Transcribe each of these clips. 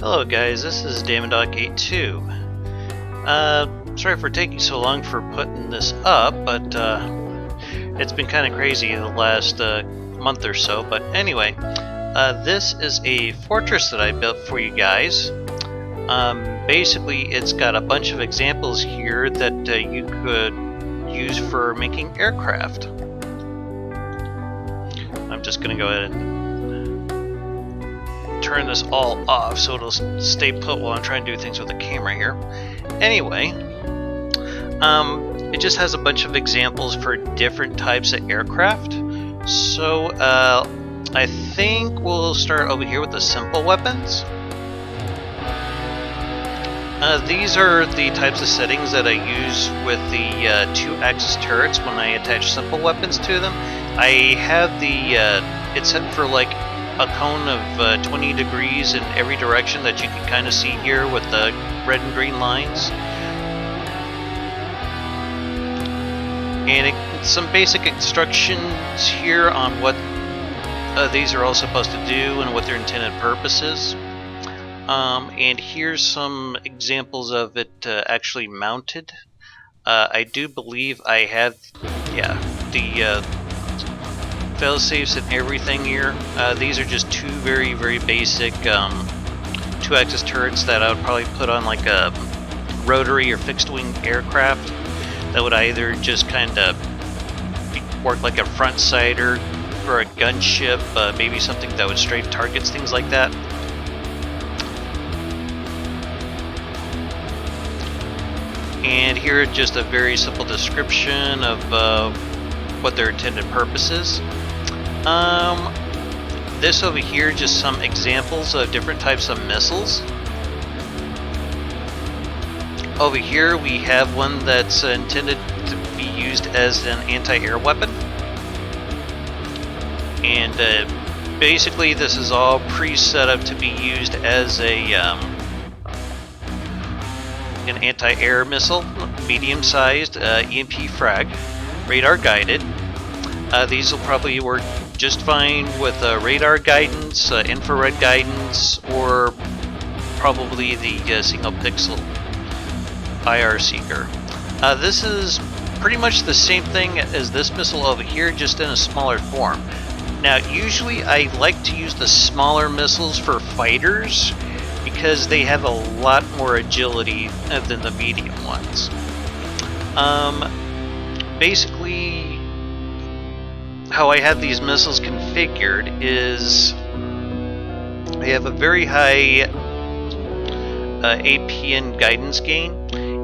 Hello guys, this is Dama.82. Sorry for taking so long for putting this up, but it's been kind of crazy the last month or so. But anyway, this is a fortress that I built for you guys. Basically, it's got a bunch of examples here that you could use for making aircraft. I'm just going to go ahead and turn this all off so it'll stay put while I'm trying to do things with the camera here. Anyway, it just has a bunch of examples for different types of aircraft. So I think we'll start over here with the simple weapons. These are the types of settings that I use with the 2-axis turrets when I attach simple weapons to them. I have the it's set for like a cone of 20 degrees in every direction that you can kind of see here with the red and green lines. And some basic instructions here on what these are all supposed to do and what their intended purpose is. And here's some examples of it actually mounted. I do believe I have, the fail-safes and everything here. These are just two very basic 2-axis turrets that I would probably put on like a rotary or fixed-wing aircraft that would either just kind of work like a front sider for a gunship, maybe something that would strafe targets, things like that. And here just a very simple description of what their intended purpose is. This over here, just some examples of different types of missiles. Over here we have one that's intended to be used as an anti-air weapon. And basically this is all pre-set up to be used as a an anti-air missile, medium-sized, EMP frag, radar guided. These will probably work just fine with radar guidance, infrared guidance, or probably the single pixel IR seeker. This is pretty much the same thing as this missile over here, just in a smaller form. Now, usually I like to use the smaller missiles for fighters because they have a lot more agility than the medium ones. Basically, how I have these missiles configured is they have a very high APN guidance gain,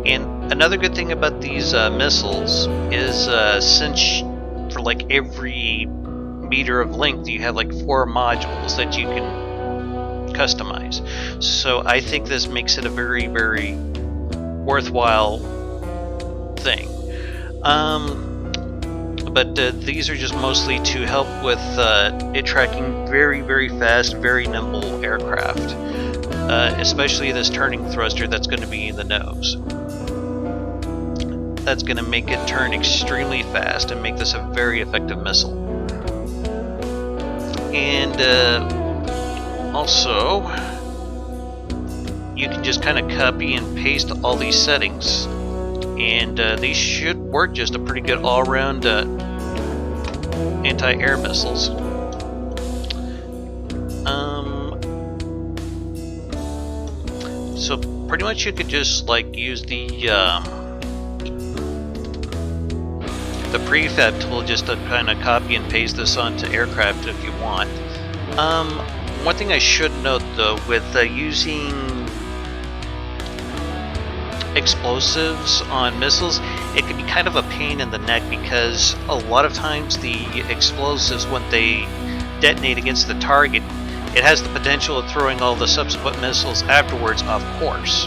and another good thing about these missiles is since for like every meter of length you have like 4 modules that you can customize. So I think this makes it a very worthwhile thing. But these are just mostly to help with it tracking very fast, very nimble aircraft, especially this turning thruster that's going to be in the nose. That's going to make it turn extremely fast and make this a very effective missile. And also, you can just kind of copy and paste all these settings, and these should work just a pretty good all-around anti-air missiles. So pretty much you could just like use the prefab tool just to kind of copy and paste this onto aircraft if you want. One thing I should note though, with using explosives on missiles, it can be kind of a pain in the neck because a lot of times the explosives, when they detonate against the target, it has the potential of throwing all the subsequent missiles afterwards off course.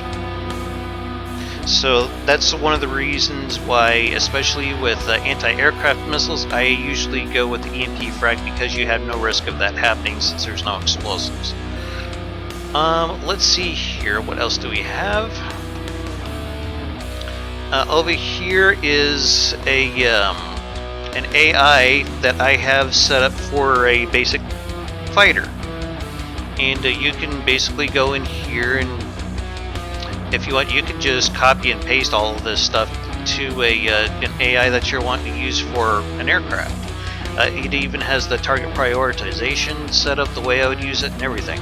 So that's one of the reasons why, especially with anti-aircraft missiles, I usually go with the EMP frag, because you have no risk of that happening since there's no explosives. Let's see here, what else do we have? Over here is an AI that I have set up for a basic fighter. And you can basically go in here, and if you want, you can just copy and paste all of this stuff to an AI that you're wanting to use for an aircraft. It even has the target prioritization set up the way I would use it and everything.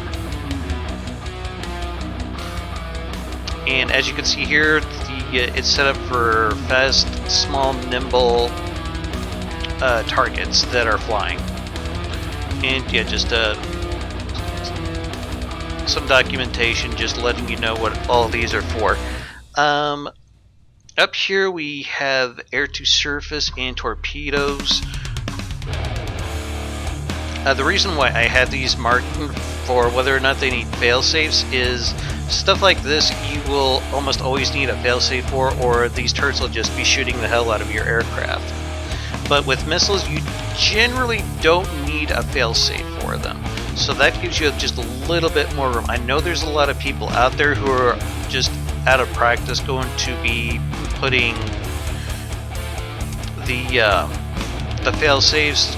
And as you can see here, it's set up for fast, small, nimble targets that are flying. And yeah, just some documentation just letting you know what all of these are for. Up here we have air-to-surface and torpedoes. The reason why I had these marked for whether or not they need fail-safes is stuff like this you will almost always need a fail-safe for, or these turrets will just be shooting the hell out of your aircraft. But with missiles, you generally don't need a fail-safe for them. So that gives you just a little bit more room. I know there's a lot of people out there who are just out of practice going to be putting the fail-safes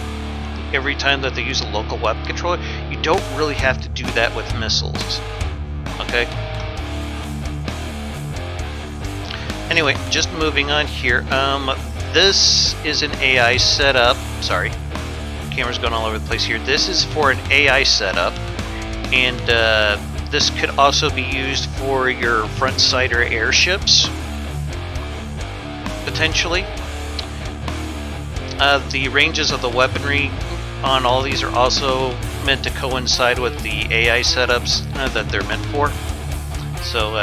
every time that they use a local weapon controller. You don't really have to do that with missiles. Okay? Anyway, just moving on here. This is an AI setup. Sorry, camera's going all over the place here. This is for an AI setup, and this could also be used for your front sighter airships, potentially. The ranges of the weaponry on all these are also meant to coincide with the AI setups that they're meant for. So,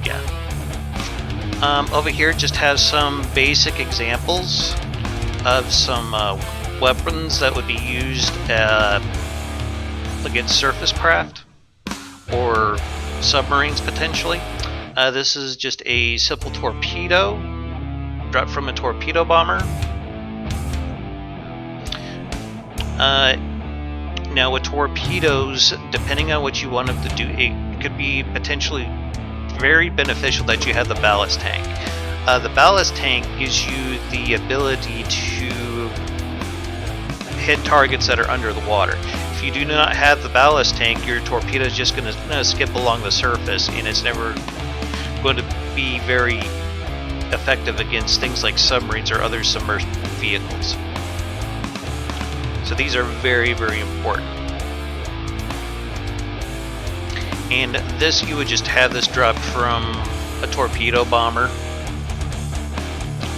yeah. Over here, just have some basic examples of some weapons that would be used against surface craft or submarines, potentially. This is just a simple torpedo dropped from a torpedo bomber. Now with torpedoes, depending on what you want them to do, it could be potentially very beneficial that you have the ballast tank. The ballast tank gives you the ability to hit targets that are under the water. If you do not have the ballast tank, your torpedo is just going to skip along the surface, and it's never going to be very effective against things like submarines or other submerged vehicles. So these are very, very important. And this, you would just have this dropped from a torpedo bomber.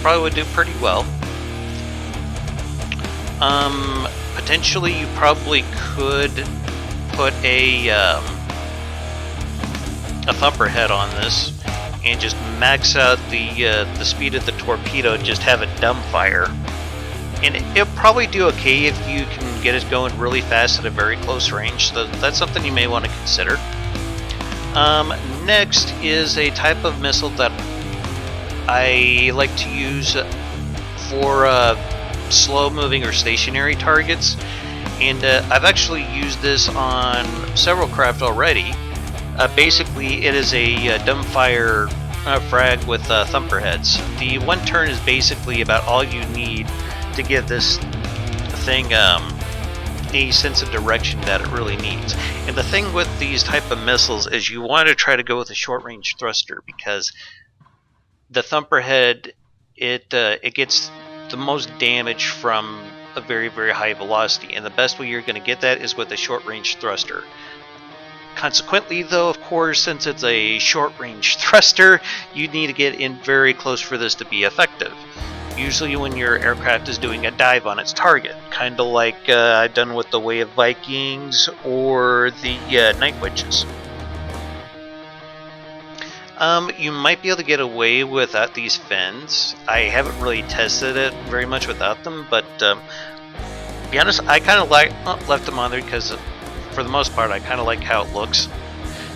Probably would do pretty well. Potentially you probably could put a thumper head on this and just max out the speed of the torpedo and just have it dumbfire. And it'll probably do okay if you can get it going really fast at a very close range, so that's something you may want to consider. Next is a type of missile that I like to use for slow-moving or stationary targets, and I've actually used this on several craft already. Basically, it is a dumbfire frag with thumper heads. The one turn is basically about all you need to give this thing a sense of direction that it really needs. And the thing with these type of missiles is you want to try to go with a short-range thruster, because the thumper head, it gets the most damage from a very, very high velocity, and the best way you're going to get that is with a short-range thruster. Consequently, though, of course, since it's a short-range thruster, you need to get in very close for this to be effective. Usually when your aircraft is doing a dive on its target, kind of like I've done with the Way of Vikings or the Night Witches. You might be able to get away without these fins. I haven't really tested it very much without them, but to be honest, I kind of left them on there because, for the most part, I kind of like how it looks.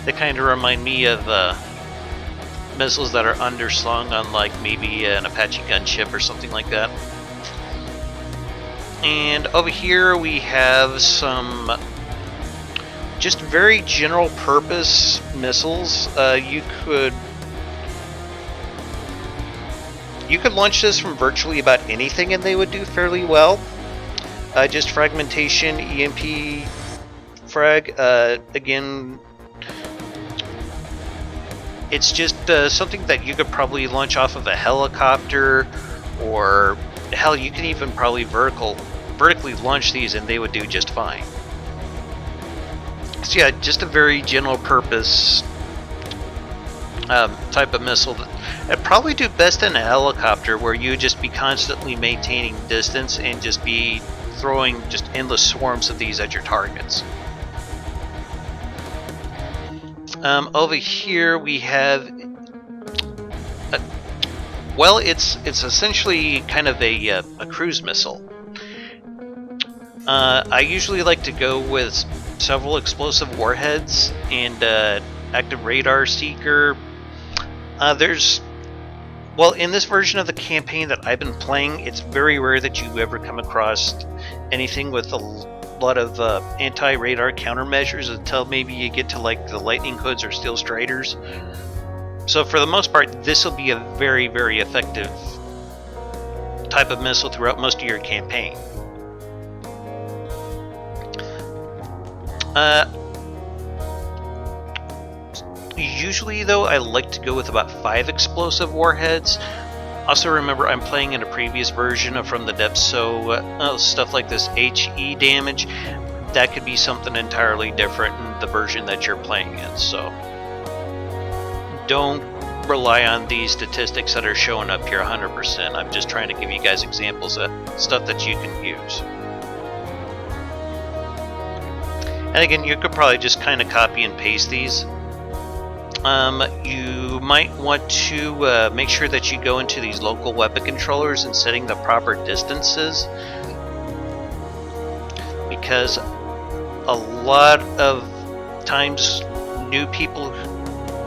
They kind of remind me of missiles that are underslung on, like, maybe an Apache gunship or something like that. And over here we have some just very general purpose missiles. You could launch this from virtually about anything and they would do fairly well. Just fragmentation, EMP frag. Again, it's just something that you could probably launch off of a helicopter, or hell, you can even probably vertically launch these and they would do just fine. So yeah, just a very general purpose type of missile that probably do best in a helicopter, where you just be constantly maintaining distance and just be throwing just endless swarms of these at your targets. Over here we have, well, it's essentially kind of a cruise missile. I usually like to go with several explosive warheads and active radar seeker. Well, in this version of the campaign that I've been playing, it's very rare that you ever come across anything with a lot of anti-radar countermeasures until maybe you get to like the Lightning Hoods or Steel Striders. So for the most part, this will be a very, very effective type of missile throughout most of your campaign. Usually though, I like to go with about 5 explosive warheads. Also remember, I'm playing in a previous version of From the Depths, so stuff like this HE damage, that could be something entirely different in the version that you're playing in. So don't rely on these statistics that are showing up here 100%. I'm just trying to give you guys examples of stuff that you can use. And again, you could probably just kind of copy and paste these. You might want to make sure that you go into these local weapon controllers and setting the proper distances, because a lot of times new people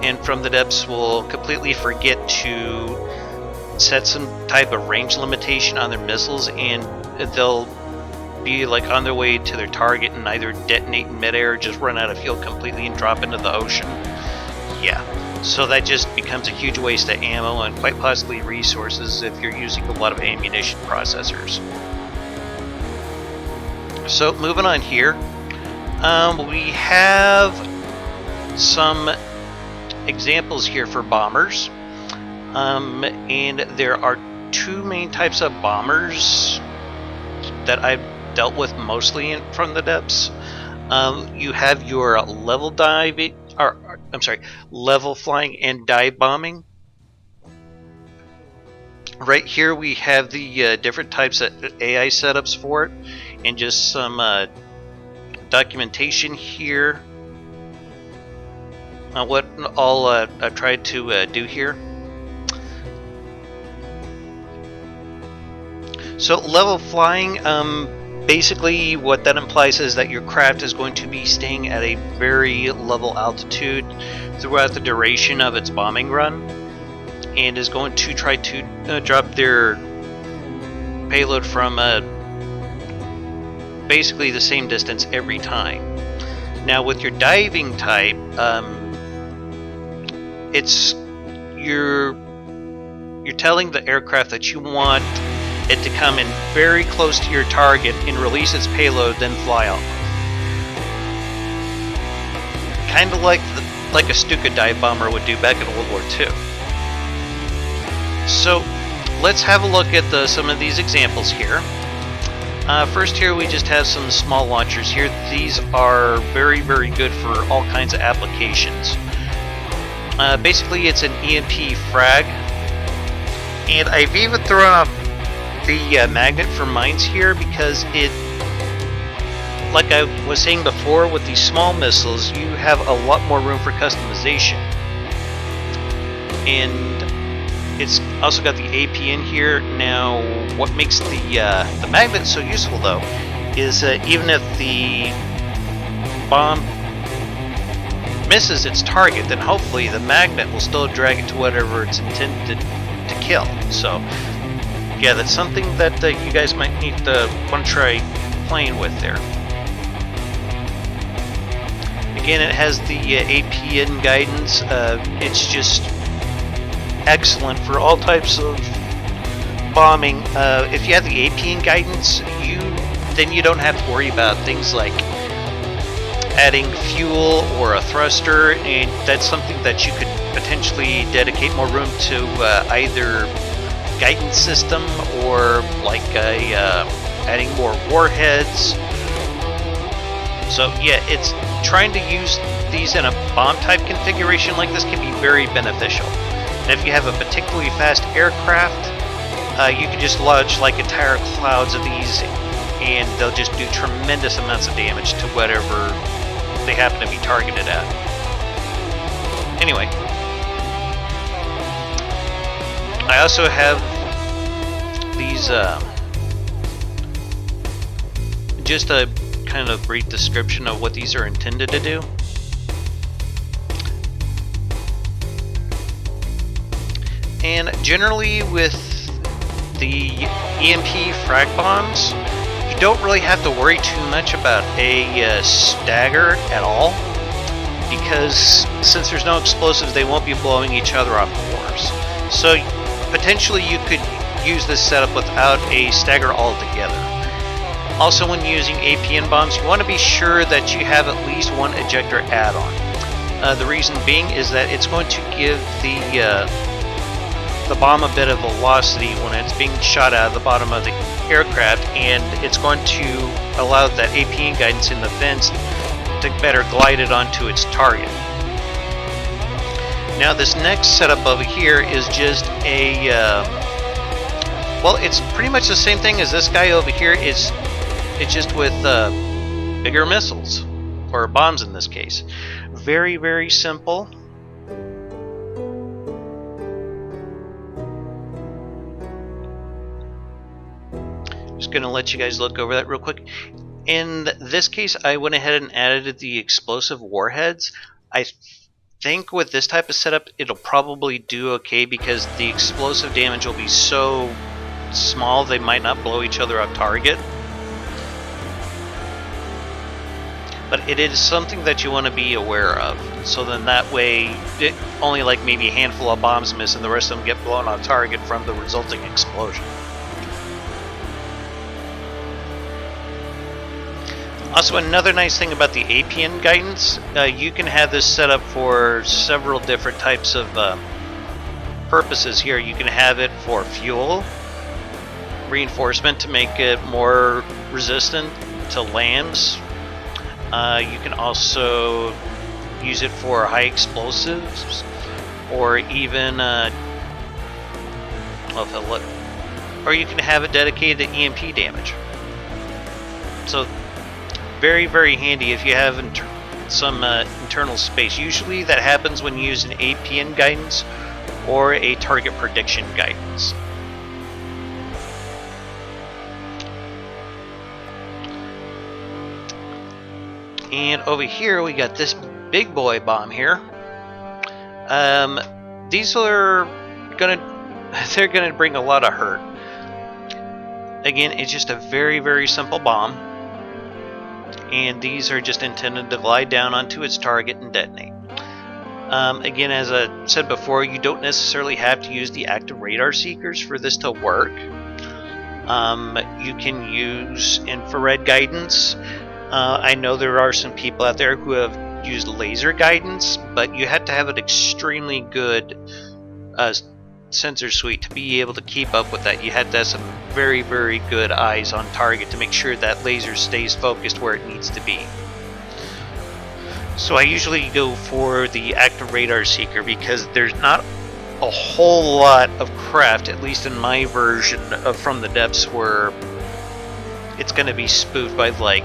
in From the Depths will completely forget to set some type of range limitation on their missiles, and they'll be like on their way to their target and either detonate in midair or just run out of fuel completely and drop into the ocean. Yeah, so that just becomes a huge waste of ammo and quite possibly resources if you're using a lot of ammunition processors. So moving on here, we have some examples here for bombers, and there are 2 main types of bombers that I've dealt with mostly From the Depths. You have your level diving, level flying and dive bombing. Right here we have the different types of AI setups for it, and just some documentation here on what all I've tried to do here. So level flying, basically what that implies is that your craft is going to be staying at a very level altitude throughout the duration of its bombing run, and is going to try to drop their payload from basically the same distance every time. Now with your diving type, you're telling the aircraft that you want it to come in very close to your target and release its payload, then fly off. Kind of like a Stuka dive bomber would do back in World War II. So let's have a look at some of these examples here. First here we just have some small launchers here. These are very, very good for all kinds of applications. Basically it's an EMP frag, and I've even thrown up the magnet for mines here because it, like I was saying before, with these small missiles you have a lot more room for customization, and it's also got the AP in here. Now what makes the magnet so useful though is even if the bomb misses its target, then hopefully the magnet will still drag it to whatever it's intended to kill. So yeah, that's something that you guys might need to want to try playing with there. Again, it has the APN guidance. It's just excellent for all types of bombing. If you have the APN guidance, then you don't have to worry about things like adding fuel or a thruster, and that's something that you could potentially dedicate more room to either guidance system or like adding more warheads. So yeah, it's trying to use these in a bomb type configuration like this can be very beneficial. And if you have a particularly fast aircraft, you can just launch like entire clouds of these, and they'll just do tremendous amounts of damage to whatever they happen to be targeted at. Anyway, I also have these just a kind of brief description of what these are intended to do. And generally with the EMP frag bombs, you don't really have to worry too much about a stagger at all, because since there's no explosives, they won't be blowing each other off course. So potentially you could use this setup without a stagger altogether. Also, when using APN bombs, you want to be sure that you have at least one ejector add-on. The reason being is that it's going to give the bomb a bit of velocity when it's being shot out of the bottom of the aircraft, and it's going to allow that APN guidance in the vents to better glide it onto its target. Now this next setup over here is just a well, it's pretty much the same thing as this guy over here. It's just with bigger missiles, or bombs in this case. Very, very simple. Just going to let you guys look over that real quick. In this case, I went ahead and added the explosive warheads. I think with this type of setup, it'll probably do okay because the explosive damage will be so small they might not blow each other off target. But it is something that you want to be aware of. So then that way, only like maybe a handful of bombs miss and the rest of them get blown off target from the resulting explosion. Also, another nice thing about the APN guidance, you can have this set up for several different types of purposes here. You can have it for fuel, reinforcement to make it more resistant to lambs. You can also use it for high explosives, or even, or you can have it dedicated to EMP damage. So very, very handy if you have some internal space. Usually that happens when you use an APN guidance or a target prediction guidance. And over here we got this big boy bomb here. These are they're gonna bring a lot of hurt. Again, it's just a very, very simple bomb. And these are just intended to glide down onto its target and detonate. Again, as I said before, you don't necessarily have to use the active radar seekers for this to work. You can use infrared guidance. I know there are some people out there who have used laser guidance, but you have to have an extremely good sensor suite to be able to keep up with that. You have to have some very, very good eyes on target to make sure that laser stays focused where it needs to be. So I usually go for the active radar seeker because there's not a whole lot of craft, at least in my version of From the Depths, where it's going to be spoofed by like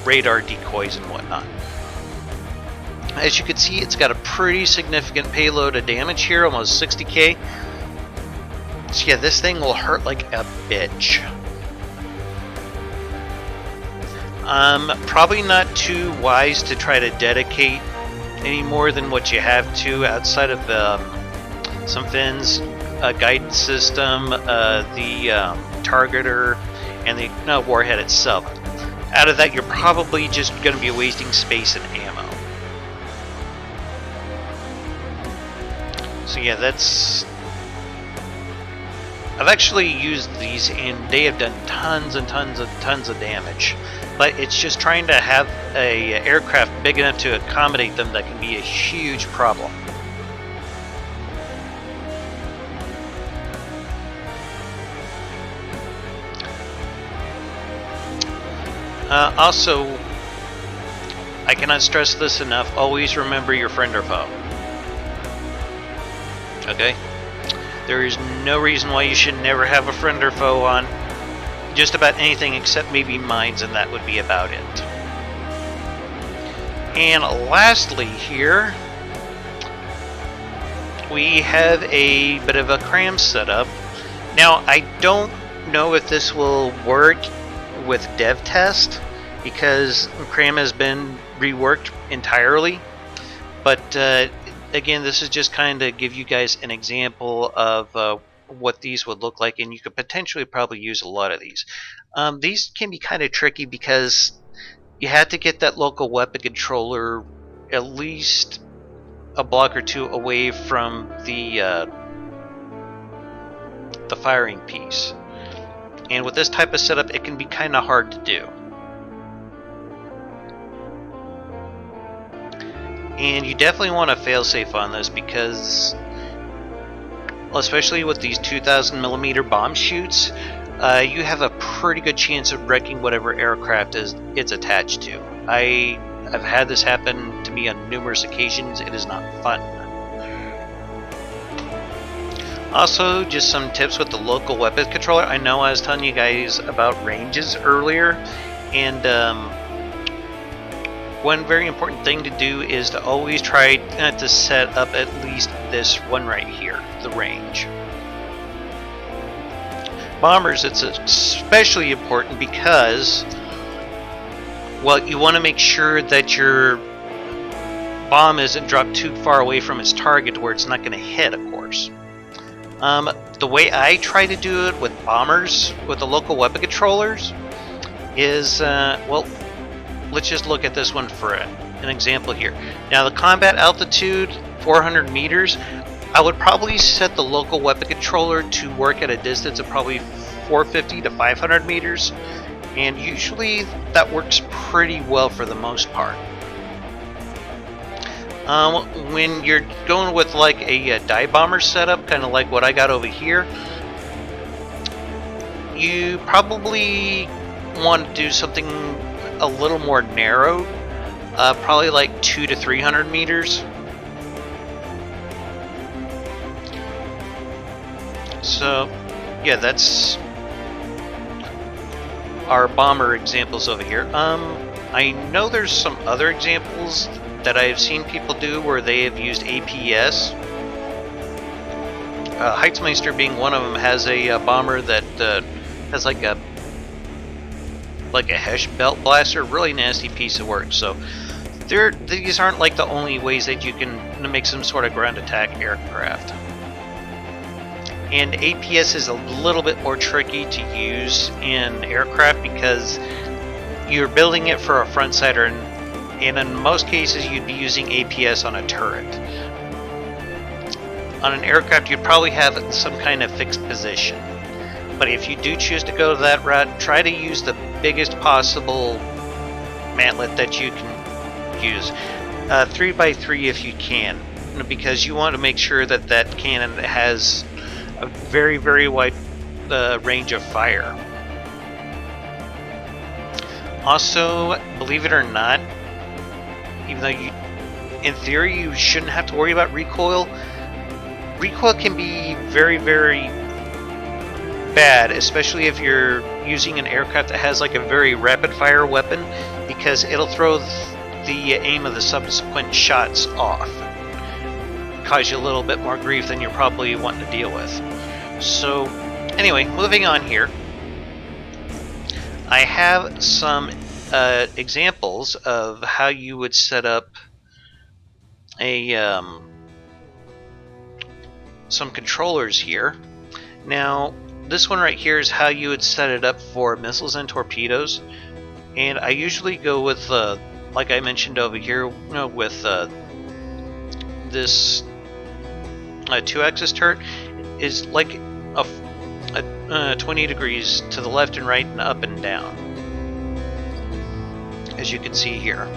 radar decoys and whatnot. As you can see, it's got a pretty significant payload of damage here, almost 60k. So yeah, this thing will hurt like a bitch. Probably not too wise to try to dedicate any more than what you have to outside of some fins, a guidance system, the targeter, and the warhead itself. Out of that, you're probably just going to be wasting space and ammo. So yeah, that's I've actually used these and they have done tons and tons of damage. But it's just trying to have a aircraft big enough to accommodate them that can be a huge problem. Also, I cannot stress this enough, always remember your friend or foe. Okay? There is no reason why you should never have a friend or foe on just about anything except maybe mines, and that would be about it. And lastly here, we have a bit of a cram setup. Now, I don't know if this will work with dev test because cram has been reworked entirely, but again, this is just kind of give you guys an example of what these would look like, and you could potentially probably use a lot of these. These can be kind of tricky because you have to get that local weapon controller at least a block or two away from the firing piece. And with this type of setup, it can be kind of hard to do. And you definitely want to failsafe on this because, especially with these 2,000mm bomb chutes, you have a pretty good chance of wrecking whatever aircraft it's attached to. I've had this happen to me on numerous occasions. It is not fun. Also, just some tips with the local weapon controller. I know I was telling you guys about ranges earlier, and one very important thing to do is to always try to set up at least this one right here, the range. Bombers, it's especially important because, well, you want to make sure that your bomb isn't dropped too far away from its target where it's not going to hit, of course. The way I try to do it with bombers, with the local weapon controllers, is, well, let's just look at this one for an example here. Now, the combat altitude, 400 meters, I would probably set the local weapon controller to work at a distance of probably 450 to 500 meters, and usually that works pretty well for the most part. When you're going with like a dive bomber setup, kind of like what I got over here, you probably want to do something a little more narrow, probably like 200 to 300 meters. So, yeah, that's our bomber examples over here. I know there's some other examples that I've seen people do where they have used APS. Heitzmeister being one of them has a bomber that has like a Hesh belt blaster, really nasty piece of work. So these aren't like the only ways that you can make some sort of ground attack aircraft. And APS is a little bit more tricky to use in aircraft because you're building it for a front sider, and in most cases you'd be using APS on a turret. On an aircraft you'd probably have some kind of fixed position. But if you do choose to go that route, try to use the biggest possible mantlet that you can use. 3x3 if you can, because you want to make sure that that cannon has a very, very wide range of fire. Also, believe it or not, even though in theory you shouldn't have to worry about recoil, recoil can be very, very bad, especially if you're using an aircraft that has like a very rapid fire weapon, because it'll throw the aim of the subsequent shots off, cause you a little bit more grief than you're probably wanting to deal with. So anyway, moving on here, I have some examples of how you would set up a some controllers here. Now, this one right here is how you would set it up for missiles and torpedoes, and I usually go with, like I mentioned over here, with this 2-axis turret is like 20 degrees to the left and right and up and down, as you can see here.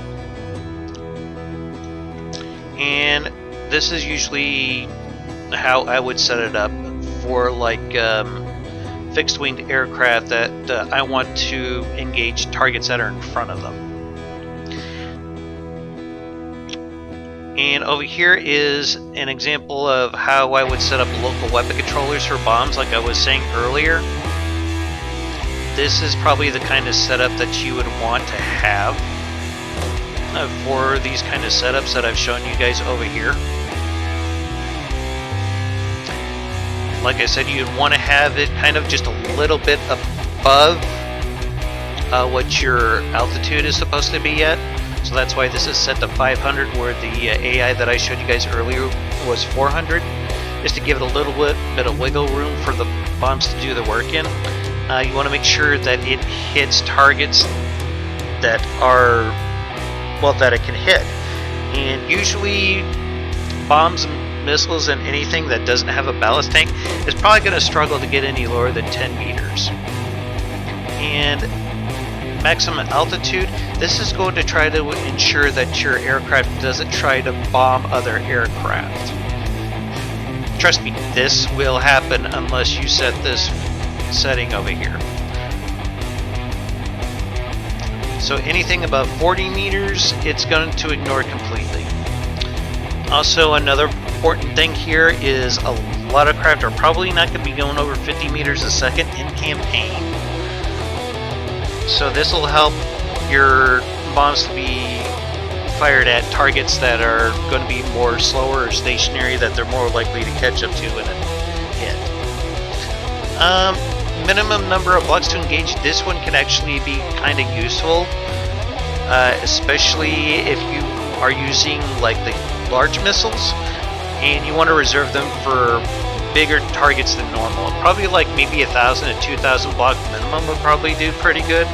And this is usually how I would set it up for like fixed-winged aircraft that I want to engage targets that are in front of them. And over here is an example of how I would set up local weapon controllers for bombs, like I was saying earlier. This is probably the kind of setup that you would want to have for these kind of setups that I've shown you guys over here. Like I said, you'd want to have it kind of just a little bit above what your altitude is supposed to be at. So that's why this is set to 500, where the AI that I showed you guys earlier was 400, just to give it a little bit of wiggle room for the bombs to do the work in. You want to make sure that it hits targets that are, well, that it can hit. And usually bombs, missiles, and anything that doesn't have a ballast tank is probably going to struggle to get any lower than 10 meters. And maximum altitude, this is going to try to ensure that your aircraft doesn't try to bomb other aircraft. Trust me, this will happen unless you set this setting over here. So anything above 40 meters, it's going to ignore completely. Also, another important thing here is a lot of craft are probably not going to be going over 50 meters a second in campaign. So this will help your bombs to be fired at targets that are going to be more slower or stationary, that they're more likely to catch up to and hit. Minimum number of blocks to engage. This one can actually be kind of useful, especially if you are using like the large missiles and you want to reserve them for bigger targets than normal. Probably like maybe 1,000 to 2,000 block minimum would probably do pretty good.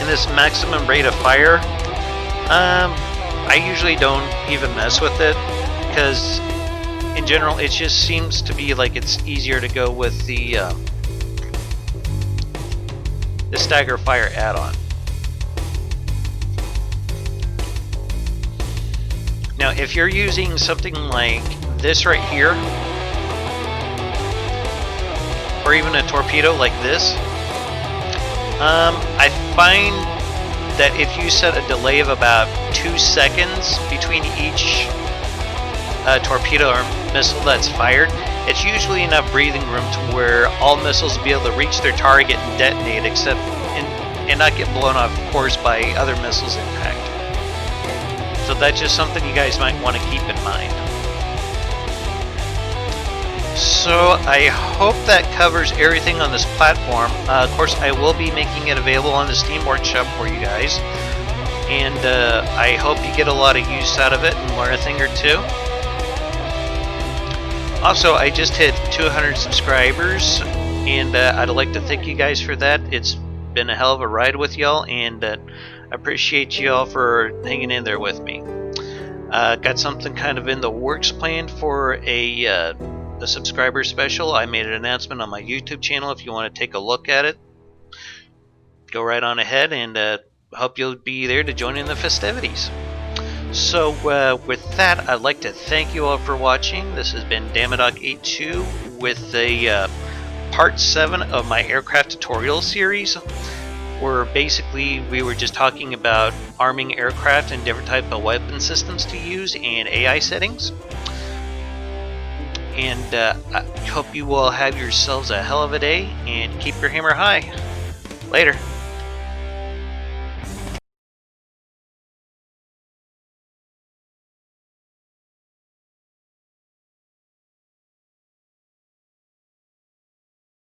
And this maximum rate of fire, I usually don't even mess with it, because in general it just seems to be like it's easier to go with the stagger fire add-on. Now if you're using something like this right here, or even a torpedo like this, I find that if you set a delay of about 2 seconds between each torpedo or missile that's fired, it's usually enough breathing room to where all missiles will be able to reach their target and detonate, except and not get blown off course by other missiles' impact. So that's just something you guys might want to keep in mind. So I hope that covers everything on this platform. Of course, I will be making it available on the Steam Workshop for you guys, and I hope you get a lot of use out of it and learn a thing or two. Also, I just hit 200 subscribers, and I'd like to thank you guys for that. It's been a hell of a ride with y'all, and I appreciate y'all for hanging in there with me. Got something kind of in the works planned for a subscriber special. I made an announcement on my YouTube channel. If you want to take a look at it, go right on ahead, and hope you'll be there to join in the festivities. So with that, I'd like to thank you all for watching. This has been Dama82 with the part 7 of my aircraft tutorial series, where basically we were just talking about arming aircraft and different type of weapon systems to use and AI settings. And I hope you all have yourselves a hell of a day, and keep your hammer high. Later.